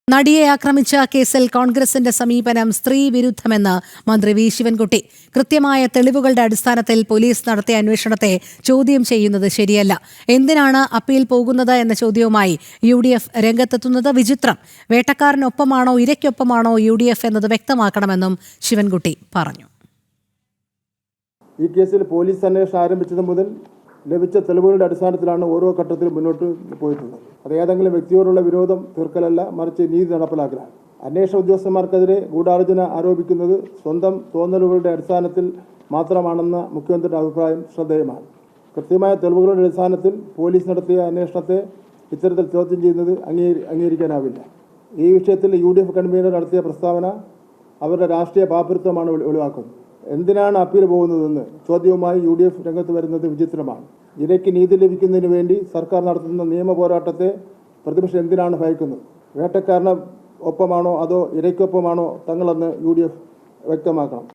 നടിയെ ആക്രമിച്ച കേസിൽ കോൺഗ്രസിന്റെ സമീപനം സ്ത്രീ വിരുദ്ധമെന്ന് മന്ത്രി വി ശിവൻകുട്ടി. കൃത്യമായ തെളിവുകളുടെ അടിസ്ഥാനത്തിൽ പോലീസ് നടത്തിയ അന്വേഷണത്തെ ചോദ്യം ചെയ്യുന്നത് ശരിയല്ല. എന്തിനാണ് അപ്പീൽ പോകുന്നത് എന്ന ചോദ്യവുമായി UDF രംഗത്തെത്തുന്നത് വിചിത്രം. വേട്ടക്കാരനൊപ്പമാണോ ഇരയ്ക്കൊപ്പമാണോ UDF എന്നത് വ്യക്തമാക്കണമെന്നും ശിവൻകുട്ടി പറഞ്ഞു. ഈ കേസിൽ പോലീസ് അന്വേഷണം ആരംഭിച്ചത് മുതൽ ലഭിച്ച തെളിവുകളുടെ അടിസ്ഥാനത്തിലാണ് ഓരോ ഘട്ടത്തിലും മുന്നോട്ട് പോയിട്ടുള്ളത്. അത് ഏതെങ്കിലും വ്യക്തിയോടുള്ള വിരോധം തീർക്കലല്ല, മറിച്ച് നീതി നടപ്പിലാക്കലാണ്. അന്വേഷണ ഉദ്യോഗസ്ഥന്മാർക്കെതിരെ ഗൂഢാലോചന ആരോപിക്കുന്നത് സ്വന്തം തോന്നലുകളുടെ അടിസ്ഥാനത്തിൽ മാത്രമാണെന്ന മുഖ്യമന്ത്രിയുടെ അഭിപ്രായം ശ്രദ്ധേയമാണ്. കൃത്യമായ തെളിവുകളുടെ അടിസ്ഥാനത്തിൽ പോലീസ് നടത്തിയ അന്വേഷണത്തെ ഇത്തരത്തിൽ ചോദ്യം ചെയ്യുന്നത് അംഗീകരിക്കാനാവില്ല. ഈ വിഷയത്തിൽ UDF കൺവീനർ നടത്തിയ പ്രസ്താവന അവരുടെ രാഷ്ട്രീയ പാപ്പരത്വമാണ് വെളിവാക്കുന്നത്. എന്തിനാണ് അപ്പീൽ പോകുന്നതെന്ന് ചോദ്യവുമായി UDF രംഗത്ത് വരുന്നത് വിചിത്രമാണ്. ഇരയ്ക്ക് നീതി ലഭിക്കുന്നതിന് വേണ്ടി സർക്കാർ നടത്തുന്ന നിയമ പോരാട്ടത്തെ പ്രതിപക്ഷം എന്തിനാണ് ഭയക്കുന്നത്? വേട്ടക്കാരന് ഒപ്പമാണോ അതോ ഇരയ്ക്കൊപ്പമാണോ തങ്ങളെന്ന് UDF വ്യക്തമാക്കണം.